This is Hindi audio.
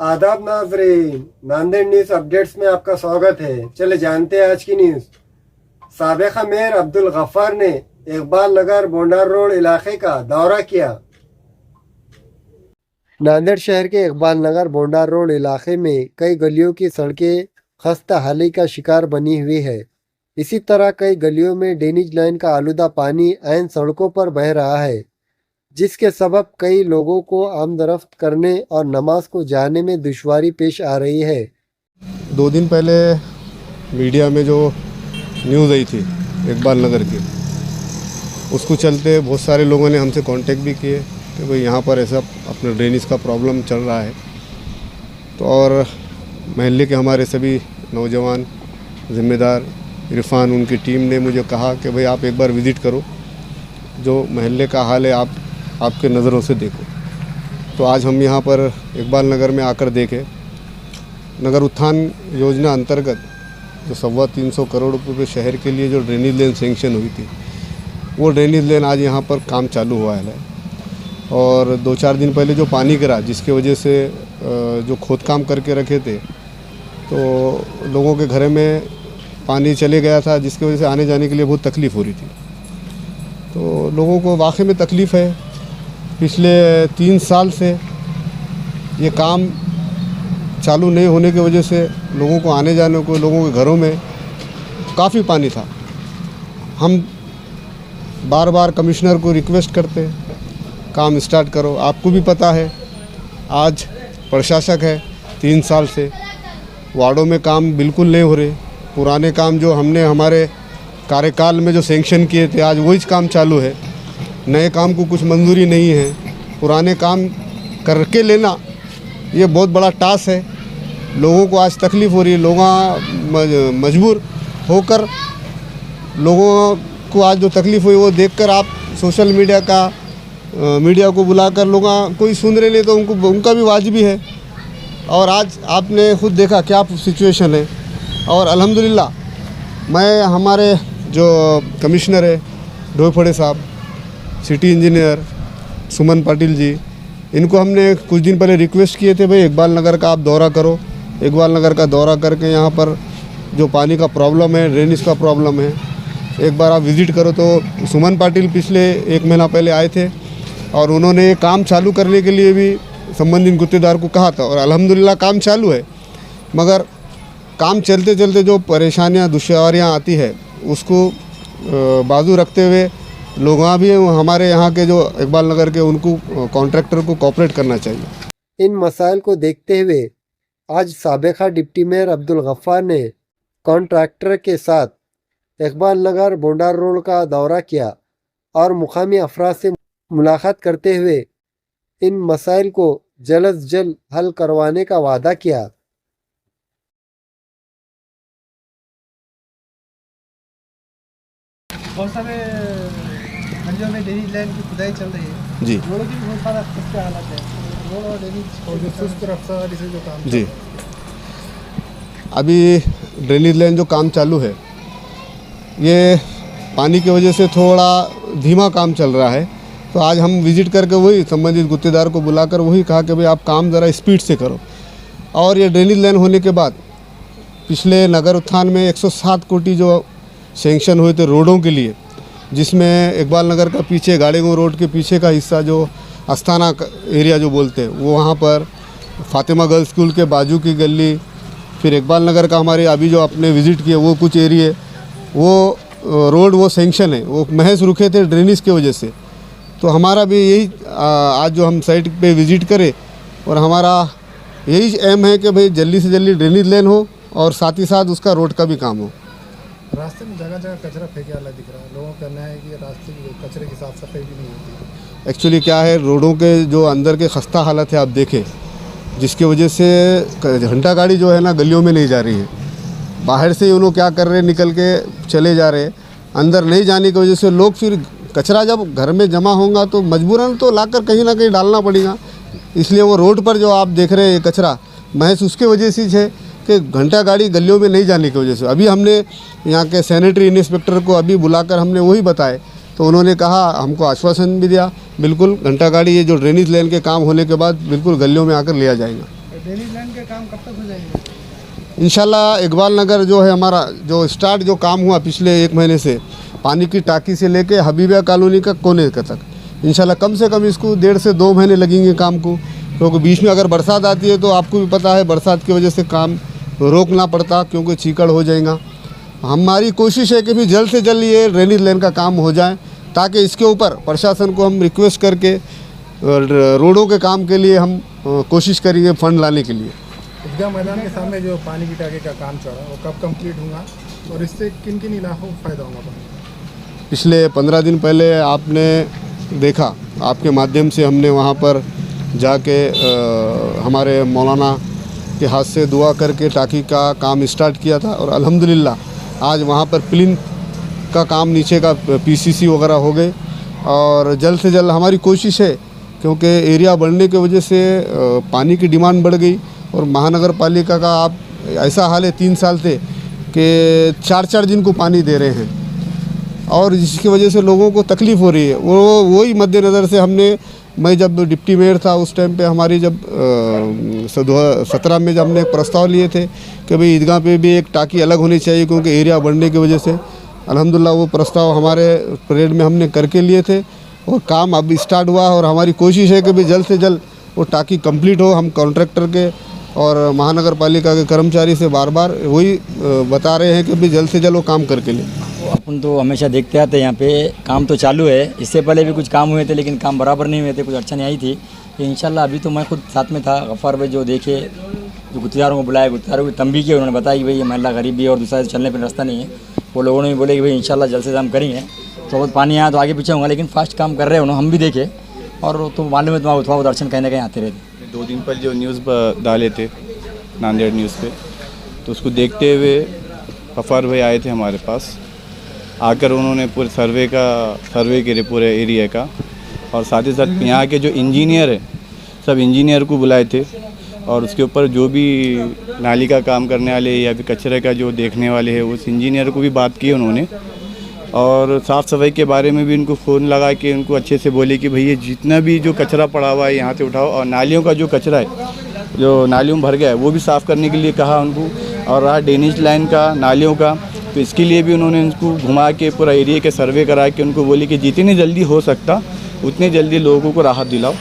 आदाब नाजरीन, नांदेड़ न्यूज अपडेट्स में आपका स्वागत है। चले जानते हैं आज की न्यूज। साबिक़ मेयर अब्दुल गफ्फार ने इकबाल नगर बोंडार रोड इलाके का दौरा किया। नांदेड़ शहर के इकबाल नगर बोंडार रोड इलाके में कई गलियों की सड़कें खस्ता हाली का शिकार बनी हुई है। इसी तरह कई गलियों में ड्रेनेज लाइन का आलूदा पानी ऐन सड़कों पर बह रहा है, जिसके सबब कई लोगों को आमदरफ्त करने और नमाज को जाने में दुश्वारी पेश आ रही है। 2 दिन पहले मीडिया में जो न्यूज़ आई थी इकबाल नगर की, उसको चलते बहुत सारे लोगों ने हमसे कांटेक्ट भी किए कि भाई यहाँ पर ऐसा अपना ड्रेनेज का प्रॉब्लम चल रहा है। तो और महल्ले के हमारे सभी नौजवान ज़िम्मेदार इरफान उनकी टीम ने मुझे कहा कि भाई आप एक बार विज़िट करो, जो महल्ले का हाल है आपके नज़रों से देखो। तो आज हम यहाँ पर इकबाल नगर में आकर देखे। नगर उत्थान योजना अंतर्गत जो 325 करोड़ रुपये शहर के लिए जो ड्रेनेज लेन सेंक्शन हुई थी, वो ड्रेनेज लेन आज यहाँ पर काम चालू हुआ है। और 2-4 दिन पहले जो पानी गिरा, जिसके वजह से जो खोदकाम करके रखे थे, तो लोगों के घर में पानी चले गया था, जिसकी वजह से आने जाने के लिए बहुत तकलीफ़ हो रही थी। तो लोगों को वाकई में तकलीफ़ है। पिछले 3 साल से ये काम चालू नहीं होने की वजह से लोगों को आने जाने को, लोगों के घरों में काफ़ी पानी था। हम बार बार कमिश्नर को रिक्वेस्ट करते काम स्टार्ट करो। आपको भी पता है आज प्रशासक है, 3 साल से वार्डों में काम बिल्कुल नहीं हो रहे। पुराने काम जो हमने हमारे कार्यकाल में जो सेंक्शन किए थे, आज वही काम चालू है। नए काम को कुछ मंजूरी नहीं है। पुराने काम करके लेना ये बहुत बड़ा टास्क है। लोगों को आज तकलीफ़ हो रही है। लोग मजबूर होकर, लोगों को आज जो तकलीफ़ हुई वो देखकर आप सोशल मीडिया को बुलाकर लोग कोई सुन रहे नहीं, तो उनका भी वाजिबी है। और आज आपने खुद देखा क्या सिचुएशन है। और अल्हम्दुलिल्लाह मैं हमारे जो कमिश्नर है डोईफोड़े साहब, सिटी इंजीनियर सुमन पाटिल जी, इनको हमने कुछ दिन पहले रिक्वेस्ट किए थे, भाई इकबाल नगर का आप दौरा करो। इकबाल नगर का दौरा करके यहाँ पर जो पानी का प्रॉब्लम है, ड्रेनेज का प्रॉब्लम है, एक बार आप विज़िट करो। तो सुमन पाटिल पिछले 1 महीना पहले आए थे और उन्होंने काम चालू करने के लिए भी संबंधित गुत्तेदार को कहा था। और अल्हम्दुलिल्लाह काम चालू है, मगर काम चलते चलते जो परेशानियाँ दुश्वारियाँ आती है, उसको बाजू रखते हुए लोग भी हमारे यहाँ के जो इकबाल नगर के, उनको कॉन्ट्रैक्टर को कोऑपरेट करना चाहिए। इन मसाइल को देखते हुए आज साबिक़ा डिप्टी मेयर अब्दुल गफ्फार ने कॉन्ट्रैक्टर के साथ इकबाल नगर बोंडार रोड का दौरा किया और मुकामी अफराद से मुलाकात करते हुए इन मसाइल को जल्द से जल्द हल करवाने का वादा किया। बहुत सारे गलियों में ड्रेनेज लाइन की खुदाई चल रही है जी। रोडों की भी बहुत सारा खस्ता हालत है। रोड और ड्रेनेज और जो सुस्त रफ्तार से जो काम जी, अभी ड्रेनेज लाइन जो काम चालू है, ये पानी की वजह से थोड़ा धीमा काम चल रहा है। तो आज हम विज़िट करके वही संबंधित गुत्तेदार को बुलाकर वही कहा कि भाई आप काम ज़रा स्पीड से करो। और ये ड्रेनेज लाइन होने के बाद पिछले नगर उत्थान में 107 कोटी जो सेंक्शन हुए थे रोडों के लिए, जिसमें इकबाल नगर का पीछे गाड़ीगंज रोड के पीछे का हिस्सा जो अस्थाना एरिया जो बोलते हैं, वो वहाँ पर फातिमा गर्ल्स स्कूल के बाजू की गली, फिर इकबाल नगर का हमारे अभी जो आपने विज़िट किए वो कुछ एरिए, वो रोड वो सेंक्शन है, वो महज रुके थे ड्रेनेज की वजह से। तो हमारा भी यही आज जो हम साइट पे विज़िट करें और हमारा यही एम है कि भाई जल्दी से जल्दी ड्रेनेज लाइन हो और साथ ही साथ उसका रोड का भी काम हो। रास्ते में जगह जगह कचरा फेंके वाला दिख रहा है, लोगों का कहना है कि रास्ते की कचरे की साफ सफाई भी नहीं होती। एक्चुअली क्या है, रोडों के जो अंदर के खस्ता हालत है आप देखें, जिसकी वजह से घंटा गाड़ी जो है ना गलियों में नहीं जा रही है। बाहर से ही उन्होंने क्या कर रहे हैं, निकल के चले जा रहे हैं। अंदर नहीं जाने की वजह से लोग फिर कचरा जब घर में जमा होगा तो मजबूरन तो लाकर कहीं ना कहीं डालना पड़ेगा। इसलिए वो रोड पर जो आप देख रहे हैं कचरा महज उसके वजह से है कि घंटा गाड़ी गलियों में नहीं जाने की वजह से। अभी हमने यहाँ के सैनिटरी इंस्पेक्टर को अभी बुलाकर हमने वही बताए, तो उन्होंने कहा, हमको आश्वासन भी दिया, बिल्कुल घंटा गाड़ी ये जो ड्रेनेज लाइन के काम होने के बाद बिल्कुल गलियों में आकर लिया जाएगा। ड्रेनेज लाइन के काम कब तक हो जाएंगे? इंशाल्लाह इकबाल नगर जो है हमारा जो स्टार्ट जो काम हुआ पिछले 1 महीने से, पानी की टाकी से लेके हबीबिया कॉलोनी का कोने तक, इंशाल्लाह कम से कम इसको 1.5 से 2 महीने लगेंगे काम को। क्योंकि बीच में अगर बरसात आती है तो आपको भी पता है बरसात की वजह से काम रोकना पड़ता, क्योंकि चीकड़ हो जाएगा। हमारी कोशिश है कि भी जल्द से जल्द ये ड्रेनेज लाइन का काम हो जाए, ताकि इसके ऊपर प्रशासन को हम रिक्वेस्ट करके रोडों के काम के लिए हम कोशिश करेंगे फंड लाने के लिए। ईदगाह मैदान के सामने जो पानी की टाँकी का काम चल रहा है वो कब कंप्लीट होगा और इससे किन किन इलाकों को फ़ायदा होगा? पिछले 15 दिन पहले आपने देखा, आपके माध्यम से हमने वहाँ पर जाके हमारे मौलाना के हाथ से दुआ करके टाँकी का काम स्टार्ट किया था, और अल्हम्दुलिल्लाह आज वहाँ पर प्लिंथ का काम नीचे का पीसीसी वगैरह हो गए। और जल्द से जल्द हमारी कोशिश है, क्योंकि एरिया बढ़ने की वजह से पानी की डिमांड बढ़ गई, और महानगर पालिका का आप ऐसा हाल है 3 साल से कि 4-4 दिन को पानी दे रहे हैं, और जिसकी वजह से लोगों को तकलीफ़ हो रही है। वही मद्देनज़र से हमने, मैं जब डिप्टी मेयर था उस टाइम पे हमारी जब 2017 में जब हमने प्रस्ताव लिए थे कि भाई ईदगाह पे भी एक टाँकी अलग होनी चाहिए, क्योंकि एरिया बढ़ने की वजह से। अल्हम्दुलिल्लाह वो प्रस्ताव हमारे परेड में हमने करके लिए थे, और काम अब स्टार्ट हुआ, और हमारी कोशिश है कि भाई जल्द से जल्द वो टाँकी कंप्लीट हो। हम कॉन्ट्रैक्टर के और महानगर पालिका के कर्मचारी से बार बार वही बता रहे हैं कि भाई जल्द से जल्द वो काम करके लें। अपन तो हमेशा देखते आते हैं, यहाँ पे काम तो चालू है। इससे पहले भी कुछ काम हुए थे, लेकिन काम बराबर नहीं हुए थे, कुछ अड़चन आई थी। तो इंशाल्लाह अभी तो मैं खुद साथ में था, गफ़ार भाई जो देखे, जो गुत्तेदारों को बुलाया, गुत्तेदारों की तंबी की, उन्होंने बताया कि भाई ये महिला गरीब भी है और दूसरा चलने पर रास्ता नहीं है। वो लोगों ने भी बोले कि भाई इंशाल्लाह जल्द से जल्द हम करेंगे। तो बहुत पानी आया तो आगे पीछे होगा, लेकिन फास्ट काम कर रहे हैं उन्होंने, हम भी देखे। और तो मालूम है तुम्हारा थोड़ा बहुत अड़चन कहीं ना कहीं आते रहते। 2 दिन पहले जो न्यूज़ डाले थे नांदेड़ न्यूज़ पे, तो उसको देखते हुए गफ़ार भाई आए थे हमारे पास। आकर उन्होंने पूरे सर्वे करे पूरे एरिया का, और साथ ही साथ यहाँ के जो इंजीनियर है सब इंजीनियर को बुलाए थे, और उसके ऊपर जो भी नाली का काम करने वाले या फिर कचरे का जो देखने वाले हैं उस इंजीनियर को भी बात की उन्होंने। और साफ़ सफाई के बारे में भी उनको फ़ोन लगा के उनको अच्छे से बोले कि भैया जितना भी जो कचरा पड़ा हुआ है यहाँ से उठाओ, और नालियों का जो कचरा है जो नालियों में भर गया है वो भी साफ़ करने के लिए कहा उनको। और रहा ड्रेनेज लाइन का, नालियों का, तो इसके लिए भी उन्होंने उनको घुमा के पूरा एरिया के सर्वे करा के उनको बोले कि जितनी जल्दी हो सकता उतनी जल्दी लोगों को राहत दिलाओ।